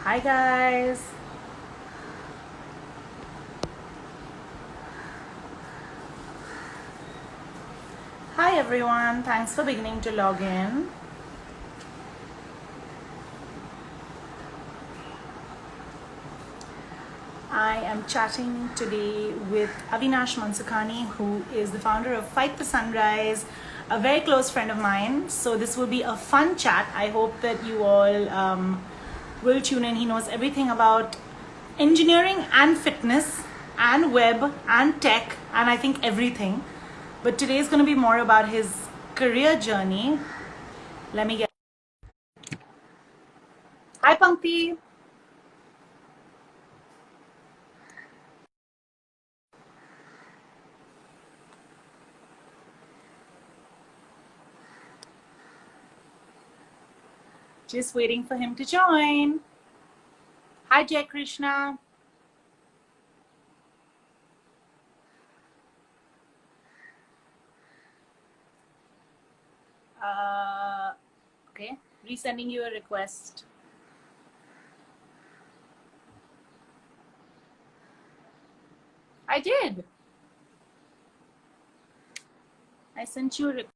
Hi guys. Hi everyone. Thanks for beginning to log in. I am chatting today with Avinash Mansukhani, who is the founder of Fight the Sunrise, a very close friend of mine. So this will be a fun chat. I hope that you all will tune in. He knows everything about engineering and fitness and web and tech and I think everything. But today is going to be more about his career journey. Let me get. Hi, Pankti. Just waiting for him to join. Hi, Jai Krishna. Okay, resending you a request. I did. I sent you a request.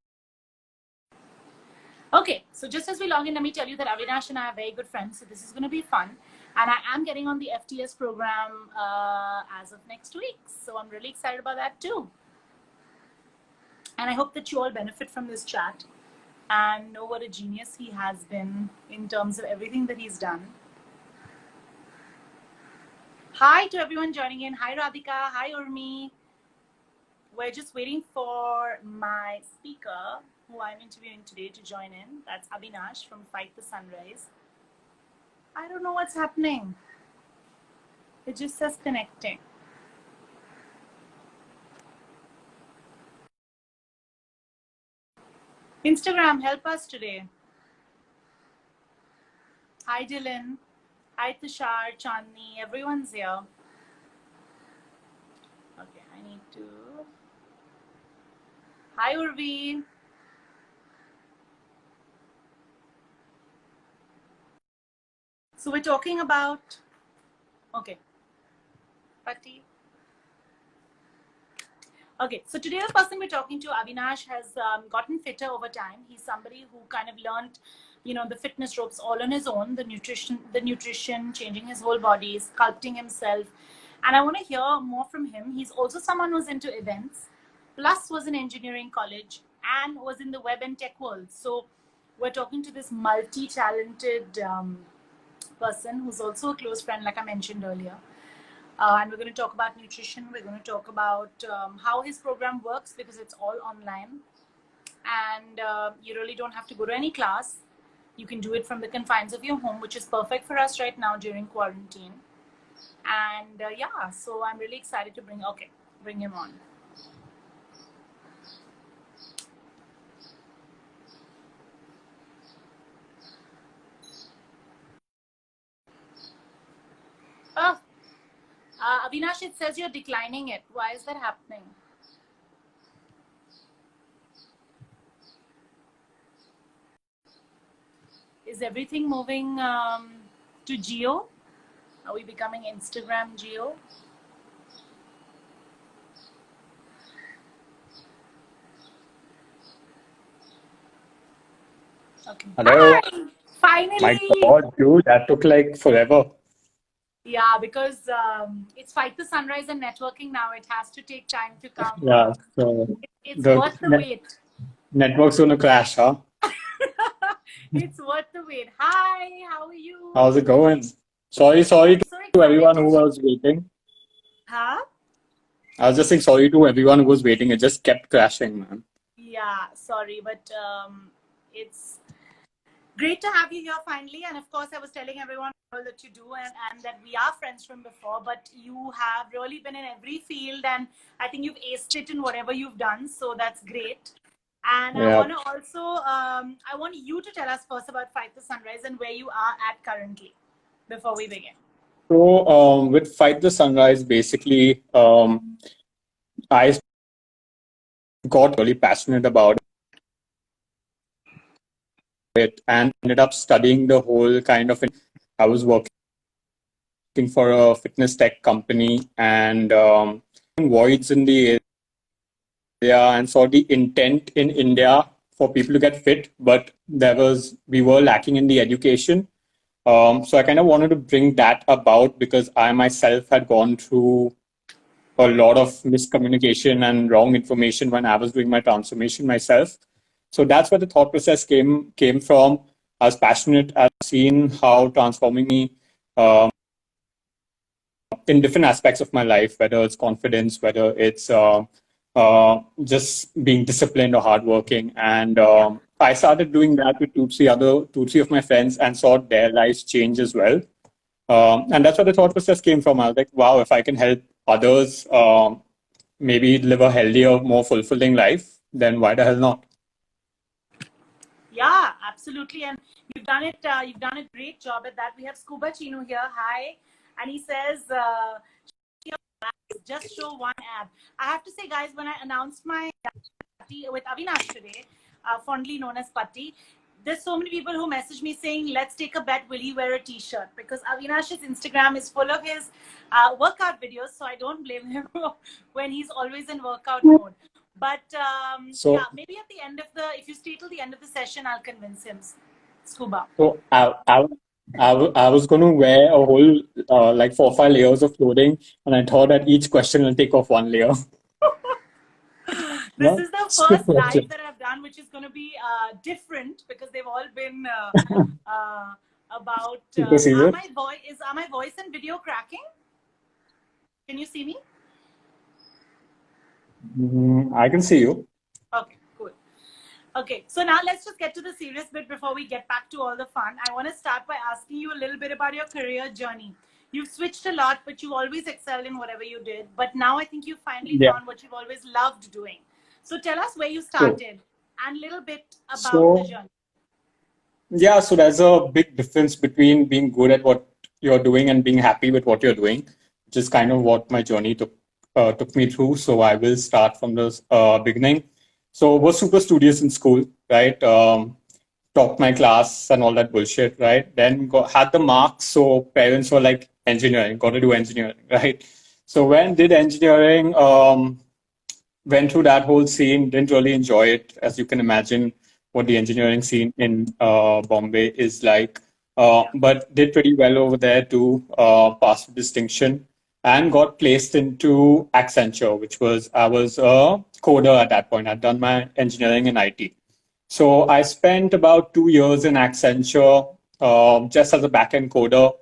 Okay, so just as we log in, let me tell you that Avinash and I are very good friends, so this is going to be fun. And I am getting on the FTS program as of next week, so I'm really excited about that too. And I hope that you all benefit from this chat and know what a genius he has been in terms of everything that he's done. Hi to everyone joining in. Hi, Radhika. Hi, Urmi. We're just waiting for my speaker, who I'm interviewing today, to join in. That's Avinash from Fight the Sunrise. I don't know what's happening. It just says connecting. Instagram, help us today. Hi, Dylan. Hi, Tushar, Chandni. Everyone's here. Okay, I need to. Hi, Urvi. So we're talking about. Okay. Patti. Okay, so today the person we're talking to, Avinash, has gotten fitter over time. He's somebody who kind of learned, the fitness ropes all on his own, the nutrition, changing his whole body, sculpting himself. And I want to hear more from him. He's also someone who's into events, plus was in engineering college and was in the web and tech world. So we're talking to this multi-talented person who's also a close friend, like I mentioned earlier. And we're going to talk about nutrition. We're going to talk about how his program works because it's all online. And you really don't have to go to any class. You can do it from the confines of your home, which is perfect for us right now during quarantine. And yeah, so I'm really excited to bring him on. Oh, Avinash, it says you're declining it. Why is that happening? Is everything moving to Geo? Are we becoming Instagram Geo? Okay. Hello. Hi! My Finally! God, dude, that took like forever. Yeah, because it's Fight the Sunrise and networking now. It has to take time to come. Yeah, so It's the worth the wait. network's gonna crash, huh? It's worth the wait. Hi, how are you? How's it going? Sorry I'm so to excited everyone to. who was waiting. Huh? I was just saying sorry to everyone who was waiting. It just kept crashing, man. Yeah, sorry, but it's great to have you here finally. And of course, I was telling everyone all that you do and that we are friends from before, but you have really been in every field and I think you've aced it in whatever you've done. So that's great. And I Yeah. want to also, I want you to tell us first about Fight the Sunrise and where you are at currently before we begin. So, with Fight the Sunrise, basically, I got really passionate about it and ended up studying the whole kind of. I was working working for a fitness tech company and voids in the area and saw the intent in India for people to get fit, but we were lacking in the education. So I kind of wanted to bring that about because I myself had gone through a lot of miscommunication and wrong information when I was doing my transformation myself. So that's where the thought process came from. I was passionate. I've seen how transforming me in different aspects of my life, whether it's confidence, whether it's just being disciplined or hardworking. And I started doing that with two, three of my friends and saw their lives change as well. And that's where the thought process came from. I was like, wow, if I can help others maybe live a healthier, more fulfilling life, then why the hell not? Yeah, absolutely. And you've done it. You've done a great job at that. We have Scuba Chinu here. Hi. And he says, just show one ab. I have to say, guys, when I announced my party with Avinash today, fondly known as Patti, there's so many people who message me saying, let's take a bet, will he wear a t-shirt? Because Avinash's Instagram is full of his workout videos, so I don't blame him when he's always in workout mode. But yeah, maybe at the end of if you stay till the end of the session, I'll convince him. Scuba. So I was going to wear a whole like 4 or 5 layers of clothing, and I thought that each question will take off one layer. This is the first live that I've done, which is going to be different because they've all been about. Are my voice and video cracking? Can you see me? I can see you. Okay, cool. Okay, so now let's just get to the serious bit before we get back to all the fun. I want to start by asking you a little bit about your career journey. You've switched a lot, but you always excelled in whatever you did. But now I think you finally found what you've always loved doing. So tell us where you started and a little bit about the journey. Yeah, so there's a big difference between being good at what you're doing and being happy with what you're doing, which is kind of what my journey took me through. So I will start from the beginning. So was super studious in school, right? Topped my class and all that bullshit, right? Then had the marks, so parents were like, engineering, got to do engineering, right? So when did engineering, went through that whole scene, didn't really enjoy it, as you can imagine what the engineering scene in Bombay is like. But did pretty well over there to pass with distinction and got placed into Accenture, I was a coder at that point. I'd done my engineering in IT. So I spent about 2 years in Accenture just as a backend coder.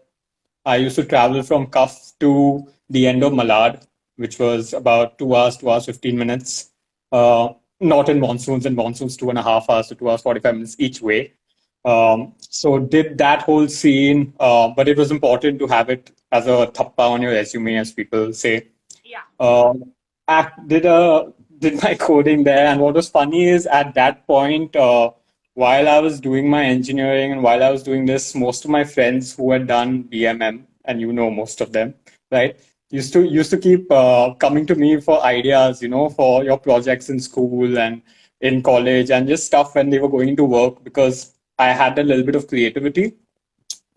I used to travel from Cuff to the end of Malad, which was about 2 hours, 2 hours, 15 minutes. Not in monsoons, 2.5 hours to 2 hours, 45 minutes each way. So did that whole scene, but it was important to have it as a thappa on your resume, as people say. Yeah. Did my coding there, and what was funny is at that point, while I was doing my engineering and while I was doing this, most of my friends who had done BMM, and you know most of them, right, used to keep coming to me for ideas, for your projects in school and in college and just stuff when they were going to work because I had a little bit of creativity.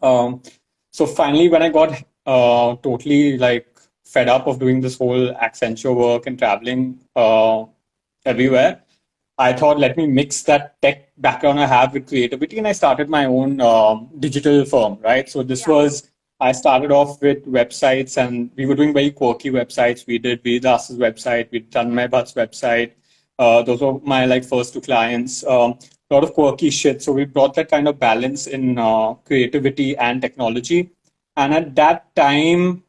So finally, when I got totally like fed up of doing this whole Accenture work and traveling everywhere, I thought, let me mix that tech background I have with creativity, and I started my own digital firm, right? So I started off with websites, and we were doing very quirky websites. We did Vidas's website, we'd done Mehbat's website. Those were my like first 2 clients. A lot of quirky shit. So we brought that kind of balance in creativity and technology. And at that time,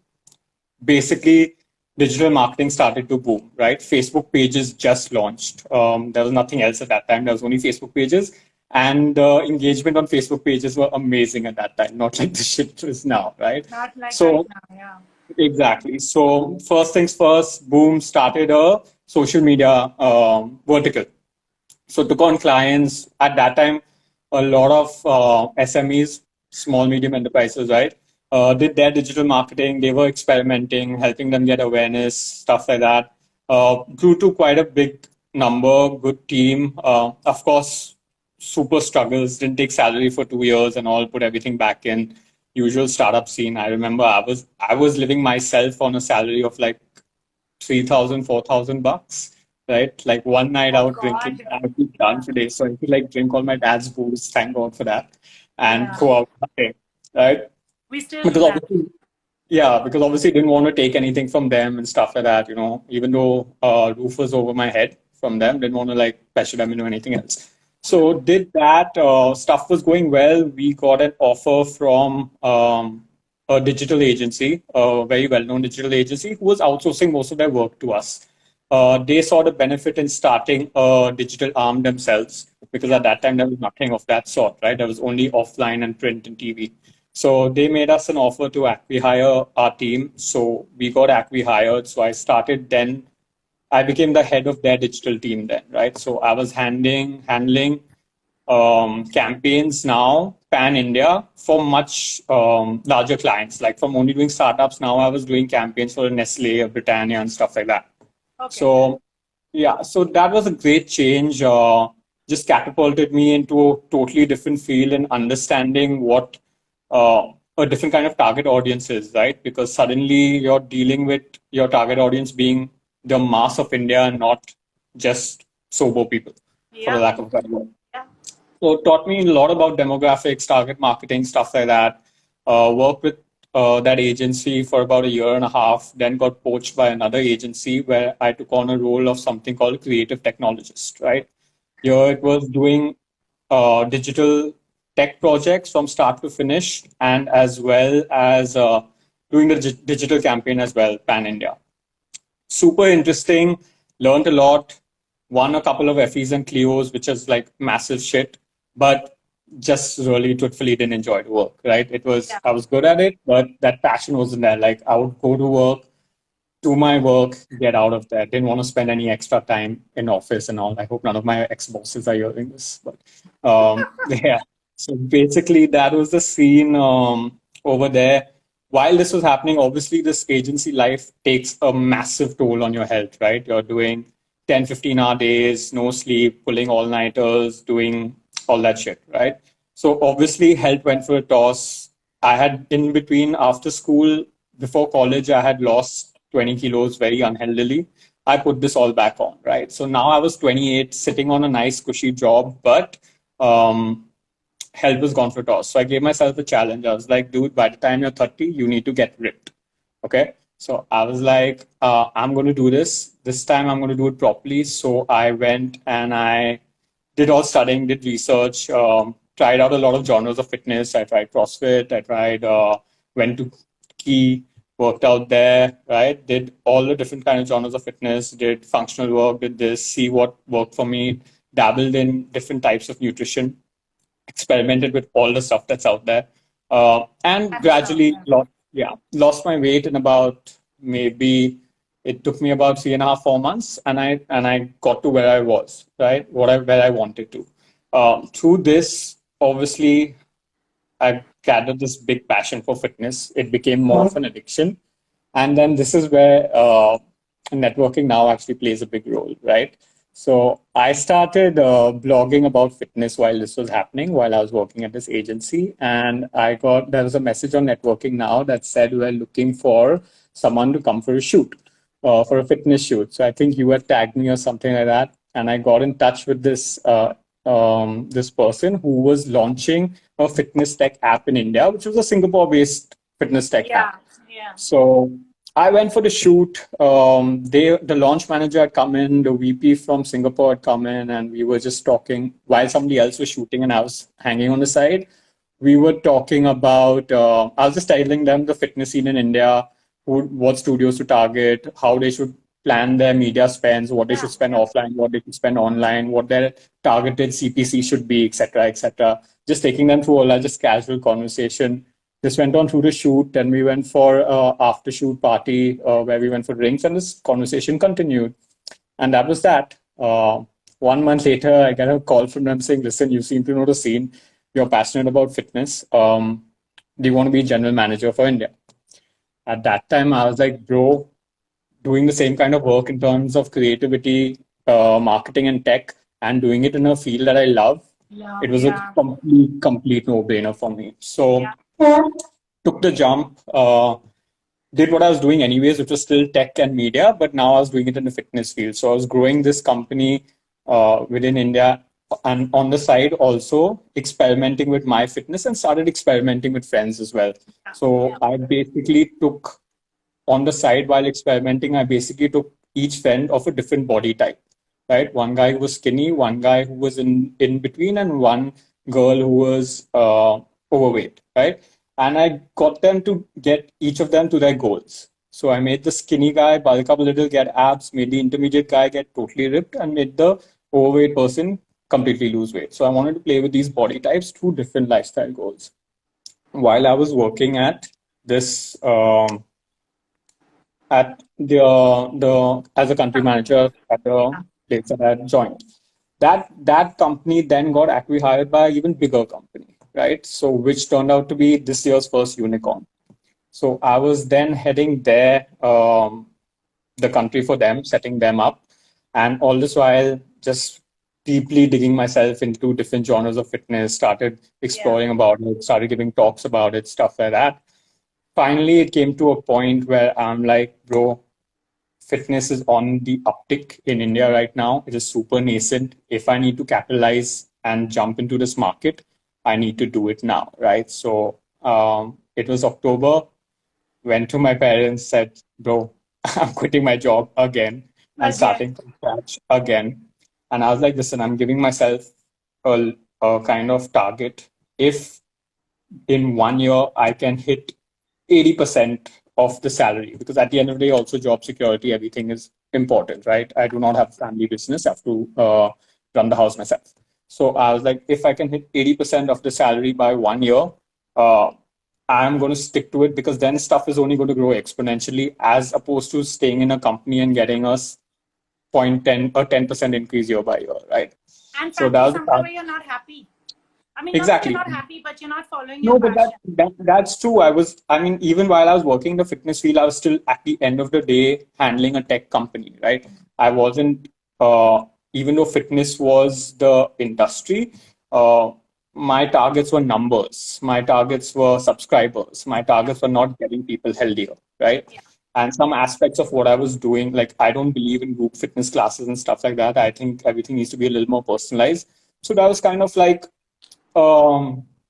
basically, digital marketing started to boom, right? Facebook pages just launched. There was nothing else at that time. There was only Facebook pages. And the engagement on Facebook pages were amazing at that time, not like the shit is now, right? Not like right now, yeah. Exactly. So first things first, boom, started a social media vertical. So took on clients at that time, a lot of SMEs, small, medium enterprises, right? Did their digital marketing. They were experimenting, helping them get awareness, stuff like that. Grew to quite a big number, good team. Of course, super struggles, didn't take salary for 2 years and all, put everything back in. usual startup scene. I remember I was living myself on a salary of like 3,000, 4,000 bucks, right? Like one night Oh out God. drinking, I would be done Yeah. today. So I could like drink all my dad's booze, thank God for that, and Yeah. go out partying, right? We still Because do that. obviously, yeah, because obviously didn't want to take anything from them and stuff like that, even though roof was over my head from them, didn't want to like pressure them into anything else. Yeah. So did that, stuff was going well. We got an offer from a digital agency, a very well-known digital agency who was outsourcing most of their work to us. They saw the benefit in starting a digital arm themselves because Yeah. at that time there was nothing of that sort, right? There was only offline and print and TV. So they made us an offer to acquihire our team. So we got acquihired. So I started then. I became the head of their digital team then, right? So I was handling campaigns now pan India for much larger clients. Like from only doing startups, now I was doing campaigns for Nestle, Britannia, and stuff like that. Okay. So yeah, so that was a great change. Just catapulted me into a totally different field and understanding what a different kind of target audience is, right? Because suddenly you're dealing with your target audience being the mass of India and not just sober people, for the Yeah. lack of a better word. Yeah. So it taught me a lot about demographics, target marketing, stuff like that. Worked with that agency for about a year and a half, then got poached by another agency where I took on a role of something called creative technologist, right? Here it was doing digital tech projects from start to finish, and as well as doing the digital campaign as well, pan India. Super interesting, learned a lot, won a couple of FEs and Clios, which is like massive shit, but just really truthfully didn't enjoy the work, right? Yeah. I was good at it, but that passion wasn't there. Like I would go to work, do my work, get out of there. Didn't want to spend any extra time in office and all. I hope none of my ex-bosses are hearing this, but yeah. So basically, that was the scene over there. While this was happening, obviously, this agency life takes a massive toll on your health, right? You're doing 10, 15-hour days, no sleep, pulling all-nighters, doing all that shit, right? So obviously, health went for a toss. I had in between after school, before college, I had lost 20 kilos very unhealthily. I put this all back on, right? So now I was 28, sitting on a nice, cushy job, but um, health was gone for toss. So I gave myself a challenge. I was like, dude, by the time you're 30, you need to get ripped. Okay. So I was like, I'm going to do this. This time I'm going to do it properly. So I went and I did all studying, did research, tried out a lot of genres of fitness. I tried CrossFit. I tried, went to Key, worked out there, right? Did all the different kind of genres of fitness, did functional work, did this, see what worked for me, dabbled in different types of nutrition, experimented with all the stuff that's out there, and I'm sure. gradually Yeah. lost my weight in about maybe it took me about 3.5, 4 months, and I got to where I was, right, where I wanted to. Through this, obviously, I gathered this big passion for fitness. It became more of an addiction. And then this is where networking now actually plays a big role, right? So I started blogging about fitness while this was happening, while I was working at this agency. And there was a message on networking now that said we're looking for someone to come for a shoot, for a fitness shoot. So I think you had tagged me or something like that. And I got in touch with this person who was launching a fitness tech app in India, which was a Singapore-based fitness tech Yeah. app. Yeah. So I went for the shoot. The launch manager had come in, the VP from Singapore had come in, and we were just talking while somebody else was shooting and I was hanging on the side. We were talking about, I was just telling them the fitness scene in India, what studios to target, how they should plan their media spends, what they Yeah. should spend Yeah. offline, what they should spend online, what their targeted CPC should be, etc., etc. Just taking them through all that, just casual conversation. This went on through the shoot, then we went for after shoot party where we went for drinks, and this conversation continued. And that was that. 1 month later, I get a call from them saying, "Listen, you seem to know the scene. You're passionate about fitness. Do you want to be general manager for India?" At that time, I was like, "Bro, doing the same kind of work in terms of creativity, marketing, and tech, and doing it in a field that I love, it Love. was a Yeah. complete no-brainer for me." So Yeah. took the jump, did what I was doing anyways, which was still tech and media, but now I was doing it in the fitness field. So I was growing this company within India, and on the side also experimenting with my fitness and started experimenting with friends as well. So I basically took on the side while experimenting, I basically took each friend of a different body type, right? One guy who was skinny, one guy who was in between, and one girl who was overweight, right? And I got them to get each of them to their goals. So I made the skinny guy bulk up a little, get abs, made the intermediate guy get totally ripped, and made the overweight person completely lose weight. So I wanted to play with these body types through different lifestyle goals. While I was working at this at the as a country manager at the place that I had joined. That company then got acquired by an even bigger company, right? So which turned out to be this year's first unicorn. So I was then heading there, the country for them, setting them up, and all this while just deeply digging myself into different genres of fitness, started exploring about it, started giving talks about it, stuff like that. Finally, it came to a point where I'm like, bro, fitness is on the uptick in India right now. It is super nascent. If I need to capitalize and jump into this market, I need to do it now, right? So it was October. Went to my parents, said, "Bro, I'm quitting my job again and Again. starting from scratch again." And I was like, "Listen, I'm giving myself a kind of target. If in 1 year I can hit 80% of the salary, because at the end of the day, also job security, everything is important, right? I do not have family business. I have to run the house myself. So I was like, if I can hit 80% of the salary by 1 year, uh, I'm going to stick to it, because then stuff is only going to grow exponentially, as opposed to staying in a company and getting us 0.10 or 10% increase year by year, right? And So that frankly, was the somewhere part. where you're not happy. I mean, not that you're Exactly. not happy, but you're not following your No, but passion. that's true. I mean, even while I was working in the fitness field, I was still at the end of the day handling a tech company, right? I wasn't, even though fitness was the industry, uh, my targets were numbers. My targets were subscribers. My Yeah, targets were not getting people healthier, right? yeah, And some aspects of what I was doing, like I don't believe in group fitness classes and stuff like that. I think everything needs to be a little more personalized. So that was kind of like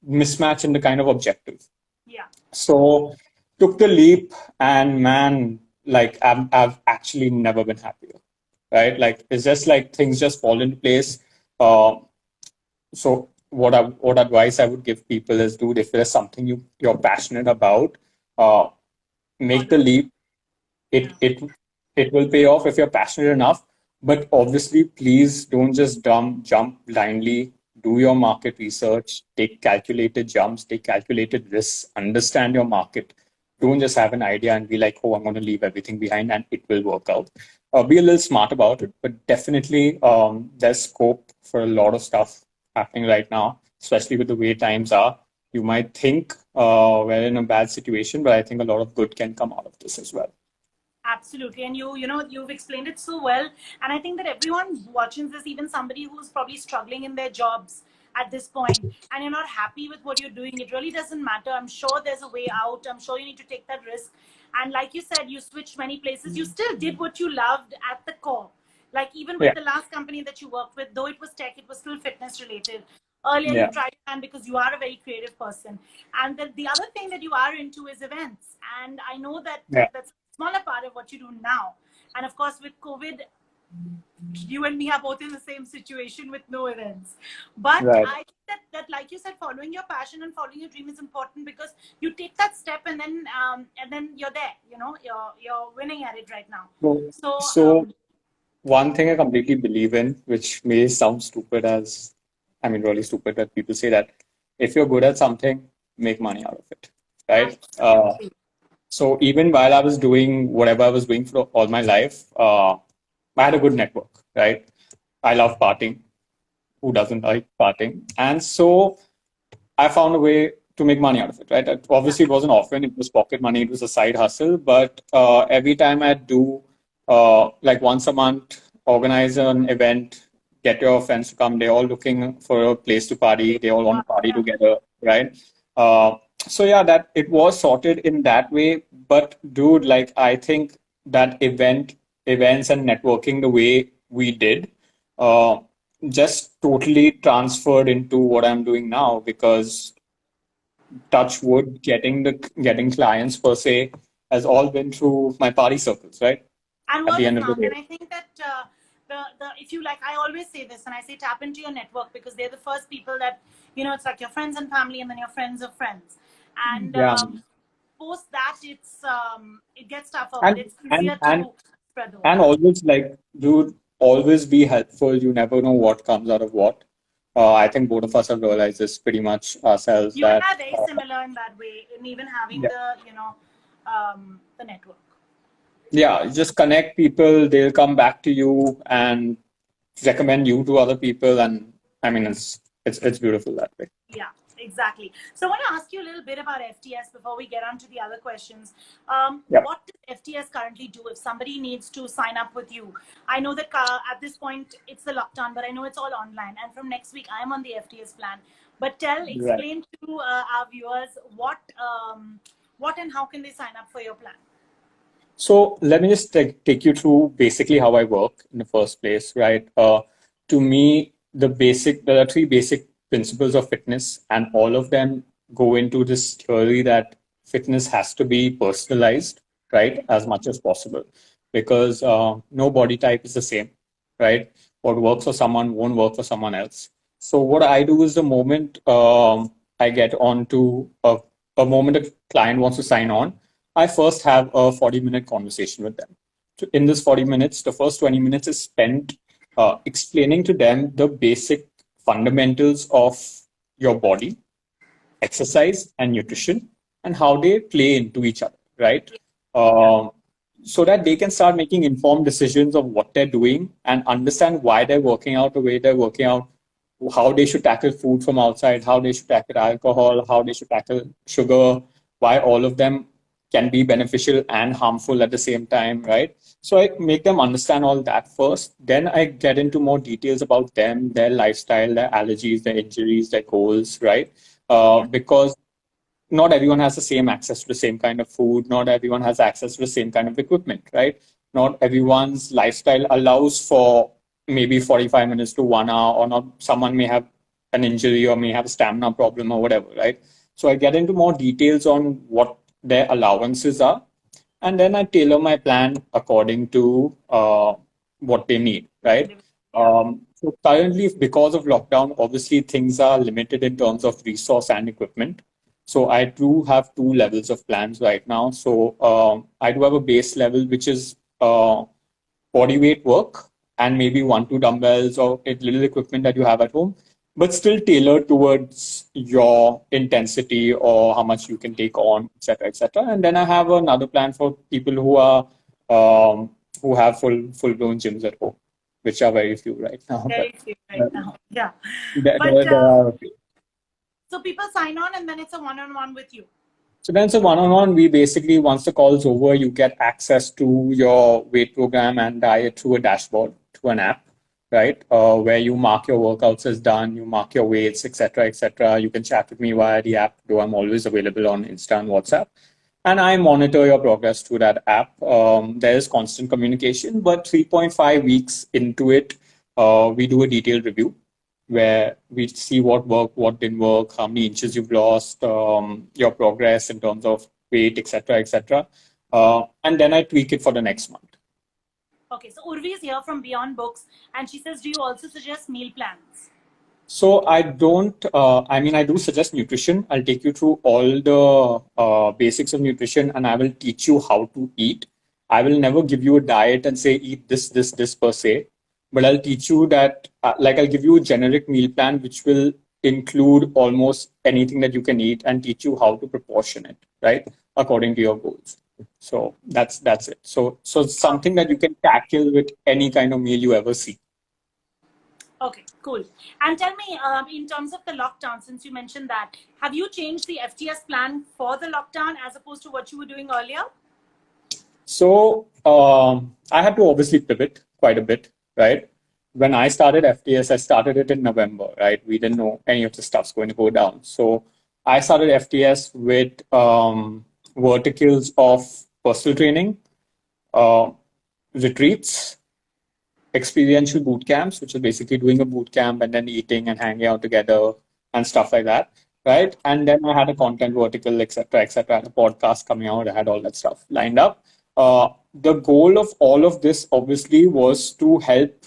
mismatch in the kind of objective. yeah. So took the leap, and man, like I've actually never been happier, right? Like it's just like things just fall into place. Uh, so what advice I would give people is, dude, if there's something you're passionate about, uh, make Follow the it. leap. it Yeah. it it will pay off if you're passionate enough. But obviously, please don't just jump blindly. Do your market research, take calculated jumps, take calculated risks, understand your market. Don't just have an idea and be like, oh, I'm going to leave everything behind and it will work out. Be a little smart about it, but definitely there's scope for a lot of stuff happening right now, especially with the way times are. You might think we're in a bad situation, but I think a lot of good can come out of this as well. Absolutely. And you've explained it so well. And I think that everyone watching this, even somebody who's probably struggling in their jobs at this point, and you're not happy with what you're doing, it really doesn't matter. I'm sure there's a way out. I'm sure you need to take that risk. And like you said, you switched many places. You still did what you loved at the core. Like even with Yeah, the last company that you worked with, though it was tech, it was still fitness related. Earlier, you yeah, tried your hand because you are a very creative person. And the other thing that you are into is events. And I know that yeah, that's smaller part of what you do now. And of course, with COVID, you and me are both in the same situation with no events. But right. I think that like you said, following your passion and following your dream is important, because you take that step and then you're there. You're winning at it right now. So, So so one thing I completely believe in, which may sound stupid as, I mean, really stupid, that people say that if you're good at something, make money out of it, right? absolutely, So even while I was doing whatever I was doing for all my life, I had a good network, right? I love partying. Who doesn't like partying? And so I found a way to make money out of it, right? yeah, Obviously, it wasn't often, it was pocket money, it was a side hustle. But every time I do, like once a month, organize an event, get your friends to come, they're all looking for a place to party, they all want wow, to party yeah, together, right? Uh, So yeah, that it was sorted in that way. But dude, like I think that events and networking the way we did, uh, just totally transferred into what I'm doing now because touch wood, getting clients per se has all been through my party circles, right? And At word the of end of the mouth. day. And I think that the if you like, I always say this, and I say tap into your network because they're the first people that it's like your friends and family, and then your friends of friends. And Yeah. post that, it gets tougher, but And it's and easier and to spread the word. and always like, dude, always be helpful. You never know what comes out of what. I think both of us have realized this pretty much ourselves You and that I are very similar in that way, in even having yeah, the network. yeah, just connect people, they'll come back to you and recommend you to other people, and I mean it's beautiful that way. Yeah, exactly. So I want to ask you a little bit about FTS before we get on to the other questions. Yep. What does FTS currently do if somebody needs to sign up with you? I know that at this point it's the lockdown, but I know it's all online. And from next week, I'm on the FTS plan. But Right. explain to our viewers what and how can they sign up for your plan? So let me just take you through basically how I work in the first place, right? To me, there are three basic principles of fitness, and all of them go into this theory that fitness has to be personalized, right, as much as possible, because no body type is the same, right? What works for someone won't work for someone else. So what I do is the moment I get onto a moment a client wants to sign on, I first have a 40-minute conversation with them. So in this 40 minutes, the first 20 minutes is spent explaining to them the basic fundamentals of your body, exercise, and nutrition, and how they play into each other, right? Yeah. Um, so that they can start making informed decisions of what they're doing and understand why they're working out the way they're working out, how they should tackle food from outside, how they should tackle alcohol, how they should tackle sugar, why all of them can be beneficial and harmful at the same time, right? So I make them understand all that first. Then I get into more details about them, their lifestyle, their allergies, their injuries, their goals, right? Yeah. Because not everyone has the same access to the same kind of food. Not everyone has access to the same kind of equipment, right? Not everyone's lifestyle allows for maybe 45 minutes to 1 hour, or not. Someone may have an injury or may have a stamina problem or whatever, right? So I get into more details on what their allowances are, and then I tailor my plan according to what they need, right? Yeah. So currently, because of lockdown, obviously things are limited in terms of resource and equipment. So I do have two levels of plans right now. So I do have a base level, which is body weight work and maybe one, two dumbbells or a little equipment that you have at home, but still tailored towards your intensity or how much you can take on, etc., etc. And then I have another plan for people who have full blown gyms at home, which are very few right now. But Very few right uh, now. Yeah. But there are a few. so people sign on and then it's a one-on-one with you. So then it's a one-on-one. We basically, once the call's over, you get access to your weight program and diet through a dashboard, through an app, right? Where you mark your workouts as done, you mark your weights, etc., etc. You can chat with me via the app, though I'm always available on Insta and WhatsApp. And I monitor your progress through that app. There is constant communication, but 3.5 weeks into it, we do a detailed review where we see what worked, what didn't work, how many inches you've lost, your progress in terms of weight, etc., etc. And then I tweak it for the next month. Okay, so Urvi is here from Beyond Books, and she says, "Do you also suggest meal plans?" So I don't, I mean, I do suggest nutrition. I'll take you through all the basics of nutrition and I will teach you how to eat. I will never give you a diet and say eat this per se, but I'll teach you that, like, I'll give you a generic meal plan which will include almost anything that you can eat and teach you how to proportion it, right, according to your goals. So that's it. So Okay. something that you can tackle with any kind of meal you ever see. Okay, cool. And tell me, in terms of the lockdown, since you mentioned that, have you changed the FTS plan for the lockdown as opposed to what you were doing earlier? So I had to obviously pivot quite a bit, right? When I started FTS, I started it in November, right? We didn't know any of the stuff's going to go down. So I started FTS with verticals of personal training, uh, retreats, experiential boot camps, which is basically doing a boot camp and then eating and hanging out together and stuff like that, right? And then I had a content vertical, etc., etc. I had a podcast coming out. I had all that stuff lined up. The goal of all of this, obviously, was to help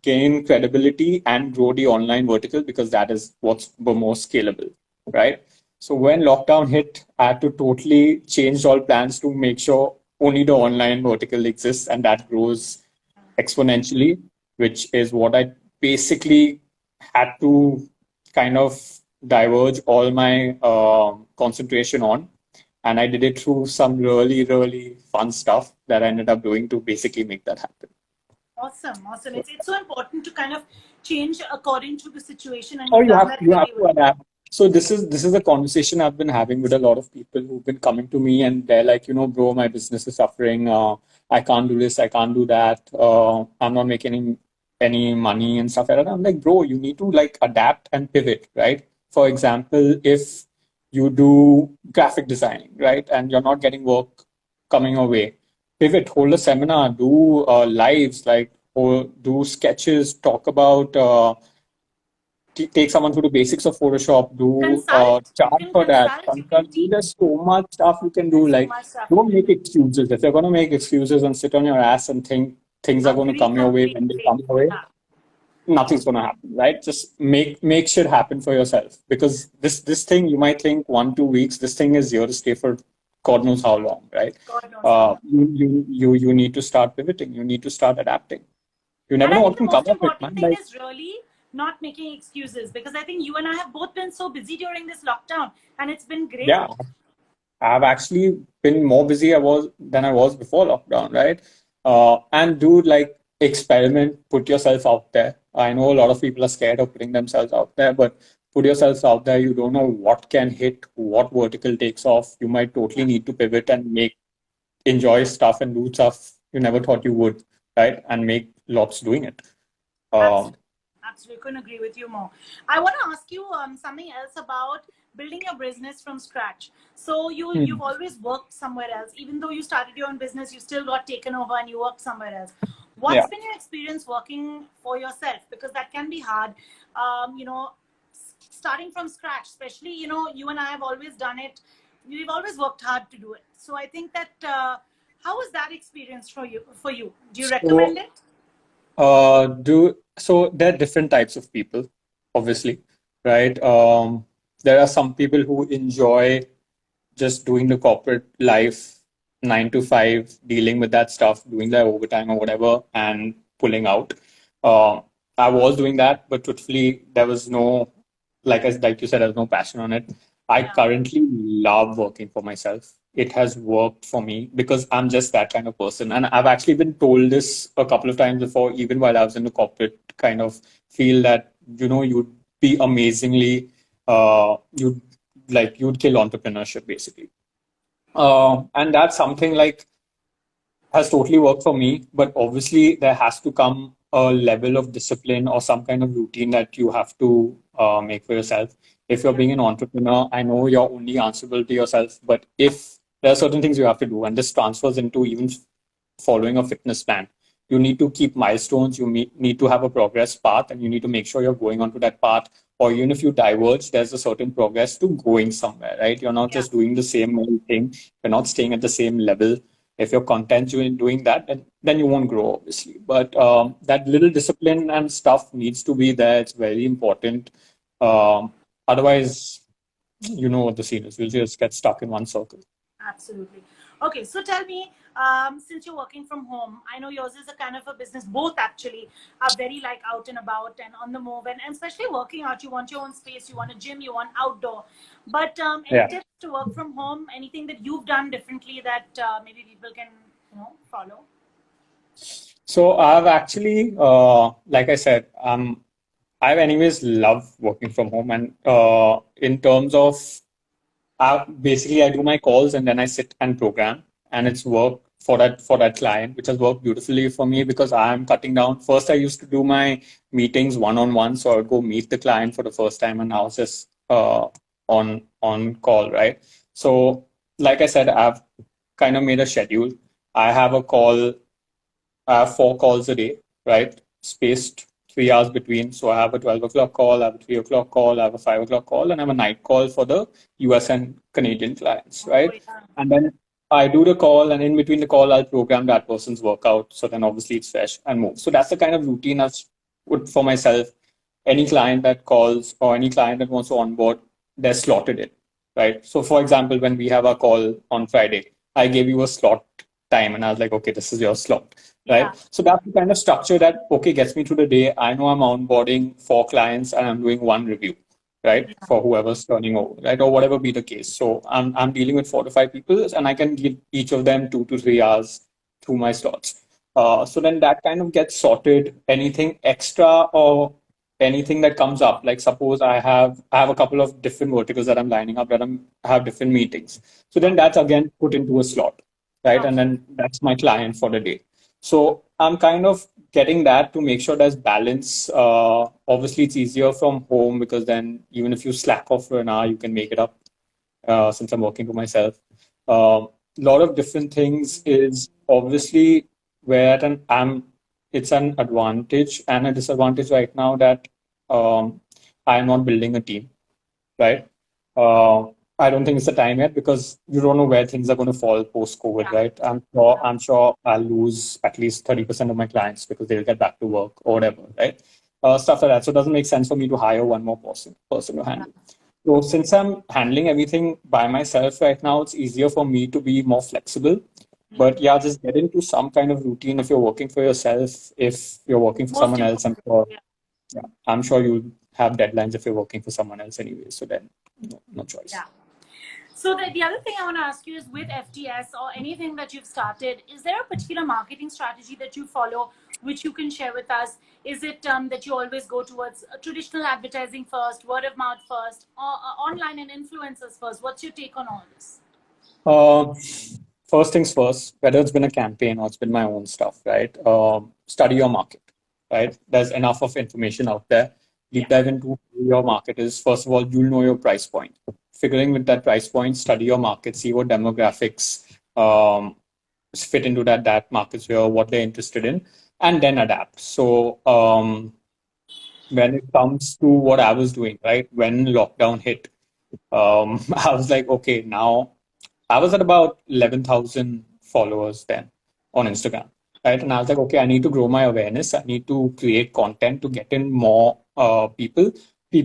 gain credibility and grow the online vertical because that is what's the most scalable, right? So when lockdown hit, I had to totally change all plans to make sure only the online vertical exists and that grows exponentially, which is what I basically had to kind of diverge all my concentration on. And I did it through some really, really fun stuff that I ended up doing to basically make that happen. Awesome, awesome. It's so important to kind of change according to the situation, and Or you've done that you have really to well. adapt. So this is a conversation I've been having with a lot of people who've been coming to me and they're like, bro, my business is suffering. I can't do this, I can't do that. I'm not making any money and stuff like that. I'm like, bro, you need to like adapt and pivot, right? For example, if you do graphic designing, right, and you're not getting work coming your way, pivot, hold a seminar, do lives, like or do sketches, talk about take someone through the basics of Photoshop, do Consult. You charge can for that. consult. You can Consult. teach. There's so much stuff you can do. There's so Like, much stuff you don't can make do. excuses. If you're going to make excuses and sit on your ass and think things are going to Agree come your way when they completely. come your way, Yeah. nothing's going to happen, right? Just make shit happen for yourself because this thing you might think 1 2 weeks. This thing is here to stay for God knows how long, right? God knows how long. You need to start pivoting. You need to start adapting. You And never I know think what the can come most of it, important man. thing Like, is really not making excuses, because I think you and I have both been so busy during this lockdown, and it's been yeah, great. I've actually been more busy than I was before lockdown, right? And do like experiment, put yourself out there. I know a lot of people are scared of putting themselves out there, but put yourself out there. You don't know what can hit, what vertical takes off. You might totally Yeah. need to pivot and enjoy stuff and do stuff you never thought you would, right? And make lots doing it. Um, Absolutely. Absolutely. Couldn't agree with you more. I want to ask you something else about building your business from scratch. So you've hmm, always worked somewhere else. Even though you started your own business, you still got taken over and you worked somewhere else. What's yeah. been your experience working for yourself? Because that can be hard. Starting from scratch, especially, you and I have always done it. We've always worked hard to do it. So I think that how was that experience for you? For you, do you So recommend it? so there are different types of people, obviously, right? There are some people who enjoy just doing the corporate life, 9 to 5, dealing with that stuff, doing their overtime or whatever, and pulling out. Uh, I was doing that, but truthfully, there was no, like you said, there's no passion on it. I Yeah. currently love working for myself. It has worked for me because I'm just that kind of person. And I've actually been told this a couple of times before, even while I was in the corporate kind of feel that, you'd be amazingly, you'd you'd kill entrepreneurship basically. And that's something like has totally worked for me, but obviously there has to come a level of discipline or some kind of routine that you have to make for yourself. If you're Yeah. being an entrepreneur, I know you're only answerable to yourself, but if there are certain things you have to do, and this transfers into even following a fitness plan. You need to keep milestones, need to have a progress path, and you need to make sure you're going onto that path. Or even if you diverge, there's a certain progress to going somewhere, right? You're not Yeah. just doing the same old thing, you're not staying at the same level. If you're content doing that, then you won't grow, obviously. But that little discipline and stuff needs to be there. It's very important. Otherwise, you know what the scene is. You'll just get stuck in one circle. Absolutely. Okay, so tell me, since you're working from home, I know yours is a kind of a business. Both actually are very like out and about and on the move, and especially working out. You want your own space, you want a gym, you want outdoor. But any Yeah. tips to work from home? Anything that you've done differently that maybe people can follow? So I've actually, like I said, I've anyways loved working from home, and in terms of, basically I do my calls and then I sit and program, and it's work for that client, which has worked beautifully for me because I'm cutting down. First, I used to do my meetings one on one, so I'd go meet the client for the first time, and now it's just on on call, right? So, like I said, I've kind of made a schedule. I have a call, I have 4 calls a day, right? Spaced 3 hours between. So I have a 12 o'clock call, I have a 3 o'clock call, I have a 5 o'clock call, and I have a night call for the US and Canadian clients, Oh, right? yeah. And then I do the call, and in between the call, I'll program that person's workout. So then obviously it's fresh and move. So that's the kind of routine I've put for myself. Any client that calls or any client that wants to onboard, they're slotted in, right? So for example, when we have our call on Friday, I gave you a slot time and I was like, okay, this is your slot, Yeah. right? So that's the kind of structure that, okay, gets me through the day. I know I'm onboarding 4 clients and I'm doing 1 review, right? Yeah. For whoever's turning over, right? Or whatever be the case. So I'm dealing with 4 to 5 people and I can give each of them 2 to 3 hours through my slots. So then that kind of gets sorted. Anything extra or anything that comes up, like suppose I have a couple of different verticals that I'm lining up that I have different meetings. So then Okay. that's again put into a slot, right? And Okay. then that's my client for the day. So I'm kind of getting that to make sure there's balance. Obviously, it's easier from home because then even if you slack off for an hour, you can make it up since I'm working for myself. A lot of different things is obviously where an it's an advantage and a disadvantage right now that I'm not building a team, right? Uh, I don't think it's the time yet because you don't know where things are going to fall post COVID, Yeah. right? Yeah. I'm sure I'll lose at least 30% of my clients because they'll get back to work or whatever, right? Stuff like that. So it doesn't make sense for me to hire one more person to Yeah. handle. So since I'm handling everything by myself right now, it's easier for me to be more flexible. But yeah, just get into some kind of routine if you're working for yourself. If you're working for Most someone else, important. Yeah. I'm sure you'll have deadlines if you're working for someone else anyway. So then, no choice. Yeah. So the other thing I want to ask you is with FTS or anything that you've started, is there a particular marketing strategy that you follow which you can share with us? Is it that you always go towards traditional advertising first, word of mouth first, or online and influencers first? What's your take on all this? Uh, First things first, whether it's been a campaign or it's been my own stuff, right? Study your market, right? There's enough of information out there. Yeah. Deep dive into who your market is. First of all, you'll know your price point. Figuring with that price point, study your market, see what demographics fit into that market sphere, what they're interested in, and then adapt. So when it comes to what I was doing, right, when lockdown hit, I was like, okay, now I was at about 11,000 followers then on Instagram, right? And I was like, okay, I need to grow my awareness. I need to create content to get in more people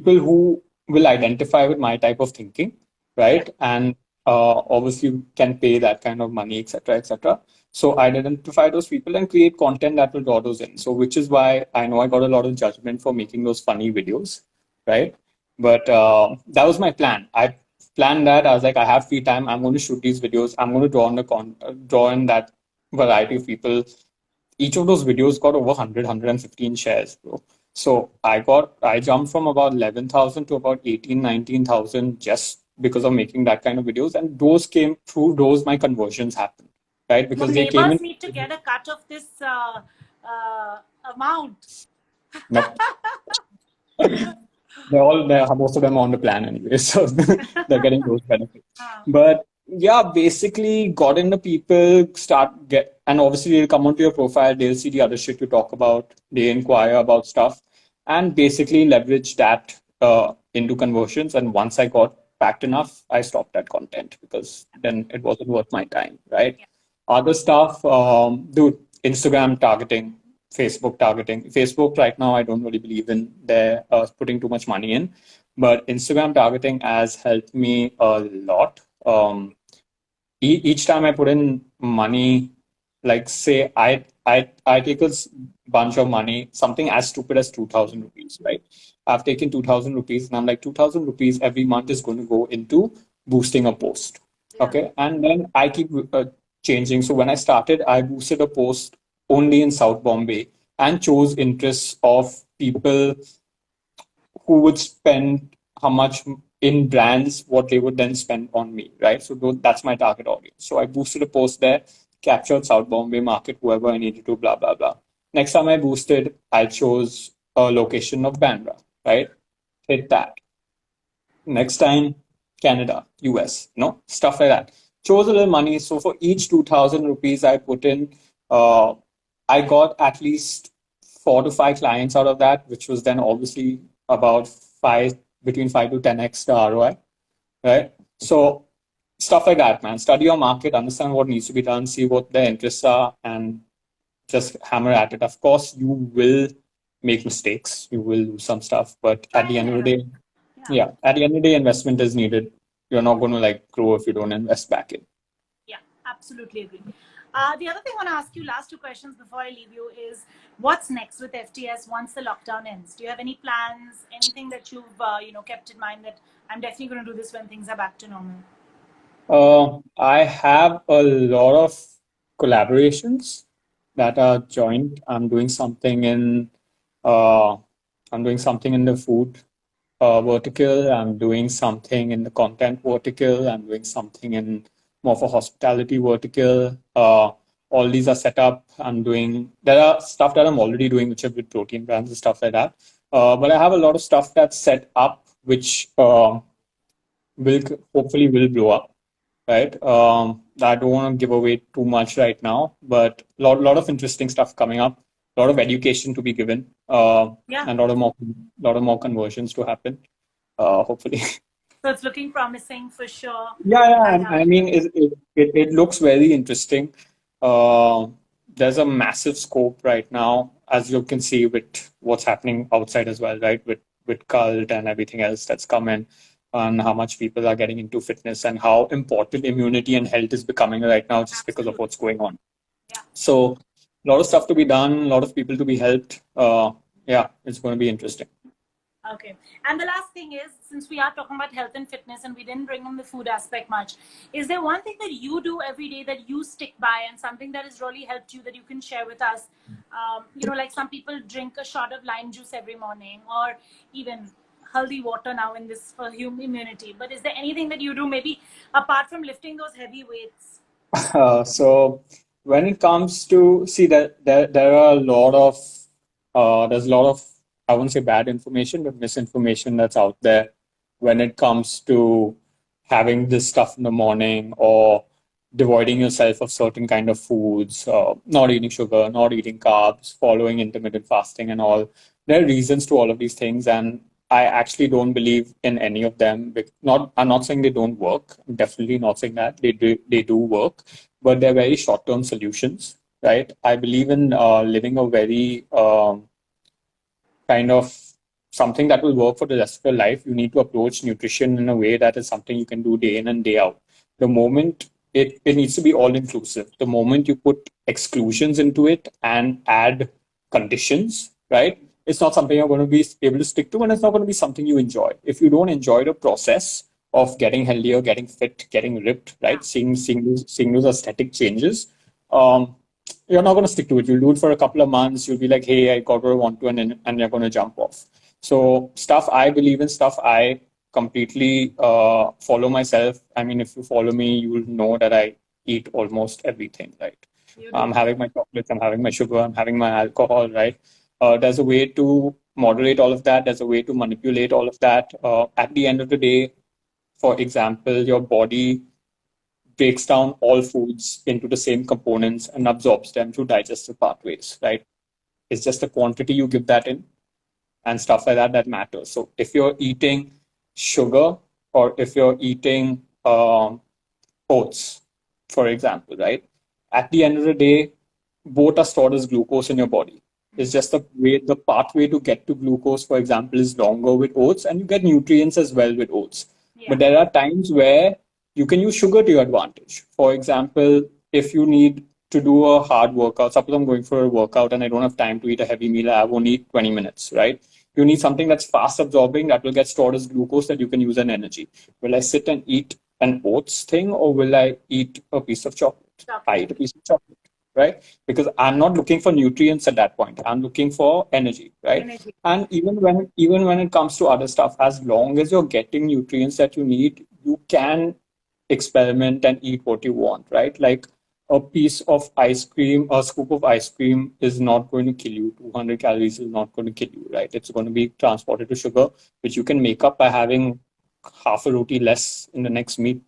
who will identify with my type of thinking, Yeah. right? And obviously can pay that kind of money, etc., etc. So I identify those people and create content that will draw those in. So which is why I know I got a lot of judgment for making those funny videos, right? But that was my plan. I planned that. I was like, I have free time. I'm going to shoot these videos. I'm going to draw in that variety of people. Each of those videos got over 100, shares, bro. So I jumped from about 11,000 to about 18, 19,000 just because of making that kind of videos. And those came through those, my conversions happened, right? Your Because they came neighbors in. need to get a cut of this amount. Nope. Most of them are on the plan anyway, so they're getting those benefits. Ah, But yeah, basically got in the people, and obviously they'll come onto your profile, they'll see the other shit you talk about, they inquire about stuff, and basically leverage that into conversions. And once I got packed enough, I stopped that content because then it wasn't worth my time, right? yeah. Other stuff, dude, Instagram targeting, Facebook targeting. Facebook right now, I don't really believe in their putting too much money in, but Instagram targeting has helped me a lot. Each time I put in money, like say I take a bunch of money, something as stupid as 2,000 rupees, right? I've taken 2,000 rupees and I'm like 2,000 rupees every month is going to go into boosting a post. Yeah. Okay. And then I keep changing. So when I started, I boosted a post only in South Bombay and chose interests of people who would spend how much in brands, what they would then spend on me, right? So that's my target audience. So I boosted a post there, captured South Bombay market, whoever I needed to, blah, blah, blah. Next time I boosted, I chose a location of Bandra, right? Hit that. Next time, Canada, US, stuff like that. Chose a little money. So for each 2,000 rupees I put in, uh, I got at least 4 to 5 clients out of that, which was then obviously about between 5 to 10x the ROI, right? So stuff like that, man. Study your market, understand what needs to be done, see what the interests are, and just hammer at it. Of course, you will make mistakes, you will lose some stuff, but at the Trying end and of the error. day, Yeah. yeah, at the end of the day, investment is needed. You're not going to like grow if you don't invest back in. Yeah, absolutely agree. The other thing I want to ask you, last two questions before I leave you, is what's next with FTS once the lockdown ends? Do you have any plans, anything that you've kept in mind that I'm definitely going to do this when things are back to normal? I have a lot of collaborations that are joint. Uh, I'm doing something in the food vertical. I'm doing something in the content vertical. I'm doing something in more of a hospitality vertical. All these are set up. There are stuff that I'm already doing, which are with protein brands and stuff like that. But I have a lot of stuff that's set up, which will hopefully will blow up, right? I don't want to give away too much right now, but lot of interesting stuff coming up, a lot of education to be given, Yeah. and lot of more conversions to happen, hopefully. So it's looking promising for sure. Yeah, yeah. I I have. mean, it looks very interesting. Uh, there's a massive scope right now, as you can see with what's happening outside as well, right? With cult and everything else that's come in, and how much people are getting into fitness and how important immunity and health is becoming right now just because of Absolutely. what's going on. Yeah. So, a lot of stuff to be done, a lot of people to be helped. Yeah, it's going to be interesting. Okay. And the last thing is, since we are talking about health and fitness and we didn't bring in the food aspect much, is there one thing that you do every day that you stick by and something that has really helped you that you can share with us? Like some people drink a shot of lime juice every morning or even healthy water now in this for human immunity. But is there anything that you do maybe apart from lifting those heavy weights? So when it comes to see that there are a lot of there's a lot of, I won't say bad information, but misinformation that's out there when it comes to having this stuff in the morning or devoiding yourself of certain kind of foods, not eating sugar, not eating carbs, following intermittent fasting and all. There are reasons to all of these things, and I actually don't believe in any of them. I'm not saying they don't work. I'm definitely not saying that they do work, but they're very short-term solutions, right? I believe in living a very kind of something that will work for the rest of your life. You need to approach nutrition in a way that is something you can do day in and day out. The moment it needs to be all inclusive. The moment you put exclusions into it and add conditions, right? It's not something you're going to be able to stick to, and it's not going to be something you enjoy. If you don't enjoy the process of getting healthier, getting fit, getting ripped, right? Seeing those aesthetic changes, um, you're not going to stick to it. You'll do it for a couple of months. You'll be like, hey, I got what I want to, and you're going to jump off. So stuff I believe in, stuff I completely follow myself. I mean, if you follow me, you will know that I eat almost everything, right? You I'm do. having my chocolates, I'm having my sugar, I'm having my alcohol, right? There's a way to moderate all of that. There's a way to manipulate all of that. At the end of the day, for example, your body breaks down all foods into the same components and absorbs them through digestive pathways, right? It's just the quantity you give that in and stuff like that that matters. So if you're eating sugar or if you're eating oats, for example, right? At the end of the day, both are stored as glucose in your body. It's just the pathway to get to glucose, for example, is longer with oats, and you get nutrients as well with oats. Yeah. But there are times where you can use sugar to your advantage. For example, if you need to do a hard workout, suppose I'm going for a workout and I don't have time to eat a heavy meal, I have only 20 minutes, right? You need something that's fast absorbing that will get stored as glucose that you can use as energy. Will I sit and eat an oats thing or will I eat a piece of chocolate? I Chocolate. eat a piece of chocolate, right? Because I'm not looking for nutrients at that point. I'm looking for energy, right? Energy. And even when it comes to other stuff, as long as you're getting nutrients that you need, you can experiment and eat what you want, right? Like a piece of ice cream, a scoop of ice cream is not going to kill you. 200 calories is not going to kill you, right? It's going to be transported to sugar, which you can make up by having half a roti less in the next meal,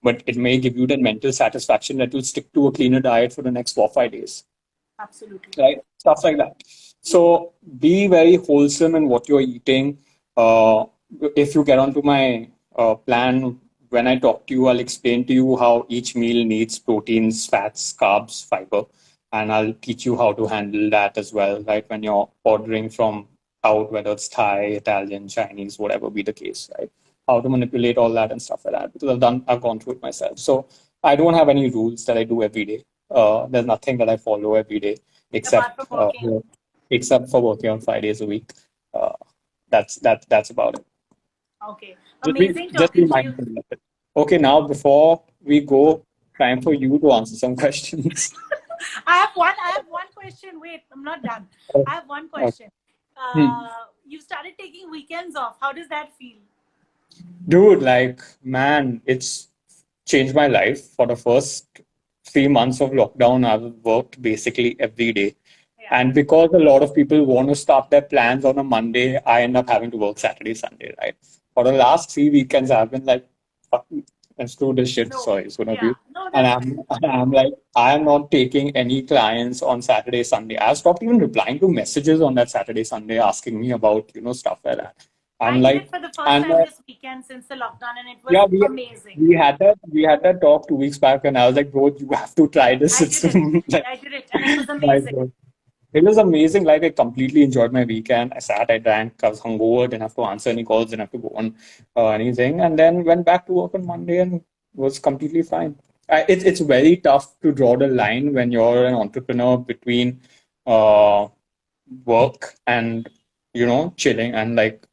but it may give you that mental satisfaction that you'll stick to a cleaner diet for the next 4 or 5 days, Absolutely. right? Stuff like that. So be very wholesome in what you're eating. Uh, if you get onto my plan, when I talk to you, I'll explain to you how each meal needs proteins, fats, carbs, fiber, and I'll teach you how to handle that as well, right? When you're ordering from out, whether it's Thai, Italian, Chinese, whatever be the case, right? How to manipulate all that and stuff like that, because I've gone through it myself. So I don't have any rules that I do every day. There's nothing that I follow every day Apart from except working. except for working on 5 days a week. Uh, that's about it. Okay. Just be Amazing just be talking to you. mindful of it. Okay, now before we go, time for you to answer some questions. I have one question. Wait, I'm not done. I have one Okay. question. Hmm. You started taking weekends off. How does that feel? Dude, like, man, it's changed my life. For the first 3 months of lockdown, I've worked basically every day. Yeah. And because a lot of people want to start their plans on a Monday, I end up having to work Saturday, Sunday, right? For the last 3 weekends, I've been like, fuck, let's do this shit. No. Sorry, it's gonna Yeah. be. No, And that's fine. I'm like, I'm not taking any clients on Saturday, Sunday. I've stopped even replying to messages on that Saturday, Sunday asking me about, stuff like that. I'm I did like, it for the first and time this weekend since the lockdown, and it was yeah, amazing. we had that talk 2 weeks back, and I was like, bro, you have to try this. I It's did it. like, I did it, and it was my amazing. God. It was amazing. Like, I completely enjoyed my weekend. I sat, I drank, I was hungover, didn't have to answer any calls, didn't have to go on anything, and then went back to work on Monday and was completely fine. It's very tough to draw the line when you're an entrepreneur between uh, work and chilling and like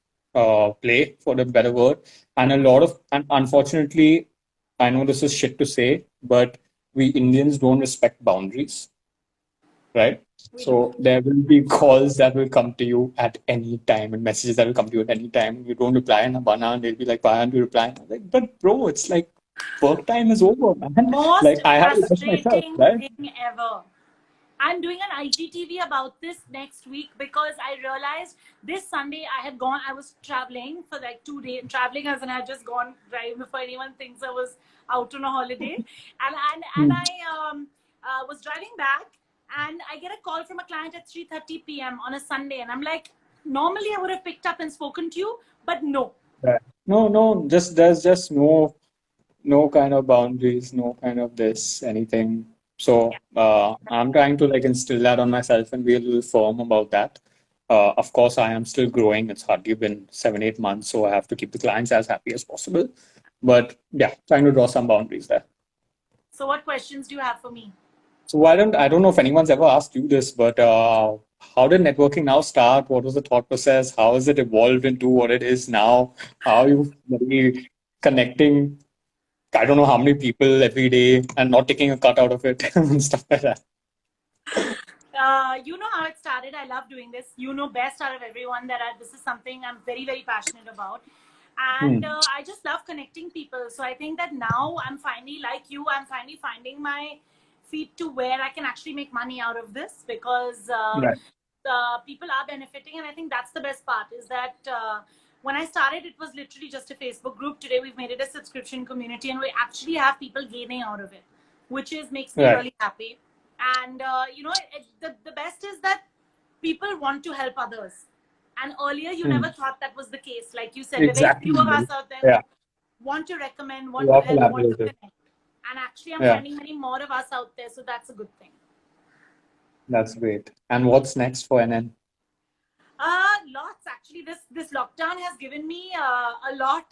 play, for the better word. And a lot of, and unfortunately, I know this is shit to say, but we Indians don't respect boundaries, right? We don't. So there will be calls that will come to you at any time and messages that will come to you at any time. You don't reply in a banana, and they'll be like, why aren't you replying? I'm like, but bro, it's like work time is over, man. Like, Most I have to rest myself, frustrating right? thing ever. I'm doing an IGTV about this next week because I realized this Sunday I was traveling for like 2 days, traveling as in I had just gone driving before anyone thinks I was out on a holiday. And Hmm. I was driving back and I get a call from a client at 3:30 p.m. on a Sunday. And I'm like, normally I would have picked up and spoken to you, but no. Right. No, no, just there's just no kind of boundaries, no kind of this, anything. Yeah. So I'm trying to like instill that on myself and be a little firm about that. Of course, I am still growing. It's hardly been 7, 8 months, so I have to keep the clients as happy as possible. But yeah, trying to draw some boundaries there. So what questions do you have for me? So I don't know if anyone's ever asked you this, but how did networking now start? What was the thought process? How has it evolved into what it is now? How are you maybe connecting I don't know how many people every day and not taking a cut out of it and stuff like that. You know how it started. I love doing this. You know best out of everyone that this is something I'm very, very passionate about. And Hmm. I just love connecting people. So I think that now I'm finally, like you, I'm finally finding my feet to where I can actually make money out of this because Right. people are benefiting. And I think that's the best part is that when I started, it was literally just a Facebook group. Today, we've made it a subscription community and we actually have people gaining out of it, which is makes me Right. really happy. And the best is that people want to help others, and earlier you Hmm. never thought that was the case. Like you said, there are very Exactly. few of us out there who Yeah. want to recommend, We want to are help, want to collaborative. connect. And actually I'm Yeah. finding many more of us out there, so that's a good thing. That's great. And what's next for NN? Lots actually. This lockdown has given me a lot,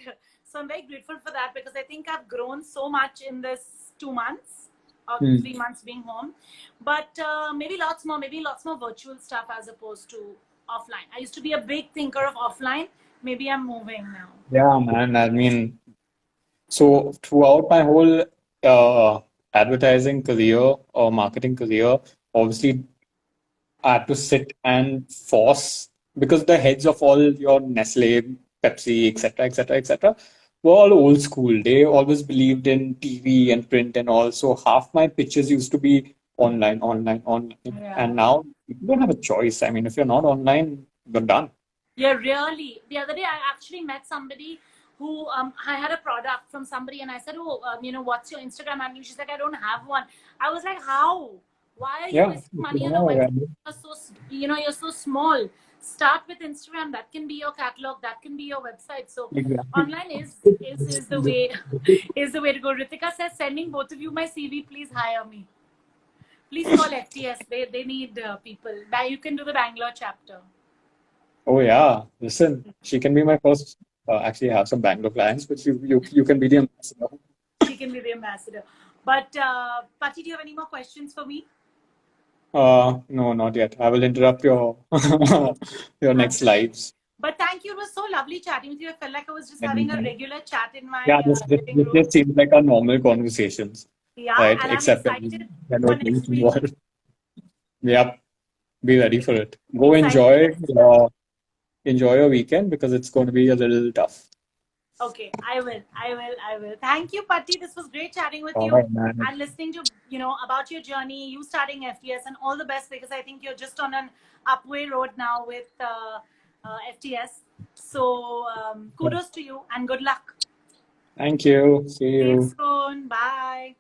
so I'm very grateful for that because I think I've grown so much in this 2 months or Hmm. 3 months being home. But maybe lots more virtual stuff as opposed to offline. I used to be a big thinker of offline. Maybe I'm moving now. Yeah, man. I mean, so throughout my whole uh, advertising career or marketing career, obviously I had to sit and force because the heads of all your Nestle, Pepsi, etc., etc., etc., were all old school. They always believed in TV and print and all. So half my pitches used to be online, online, online. Yeah. And now you don't have a choice. If you're not online, you're done. Yeah, really. The other day, I actually met somebody who I had a product from somebody, and I said, "Oh, what's your Instagram handle?" She's like, "I don't have one." I was like, "How? Why are you Yeah. wasting money on a Yeah, website? You're so small. Start with Instagram. That can be your catalog. That can be your website." So exactly. online is the way is the way to go. Ritika says, "Sending both of you my CV. Please hire me. Please call FTS. They need people. You can do the Bangalore chapter." Oh yeah. Listen, she can be my first. Actually, I have some Bangalore clients, but you can be the ambassador. She can be the ambassador. But Pati, do you have any more questions for me? No, not yet. I will interrupt your your next slides. But thank you. It was so lovely chatting with you. I felt like I was just having a Anytime. regular chat in my Yeah, living this room. just seems like our normal conversations, Yeah, right? and I'm Except excited when for we're next week. involved. Yep, be ready for it. Go Excited. enjoy your weekend because it's going to be a little tough. Okay, I will. I will. I will. Thank you, Patti. This was great chatting with All you right, man. and listening to about your journey, you starting FTS, and all the best because I think you're just on an upway road now with FTS. So kudos to you and good luck. Thank you. See See you you. soon. Bye.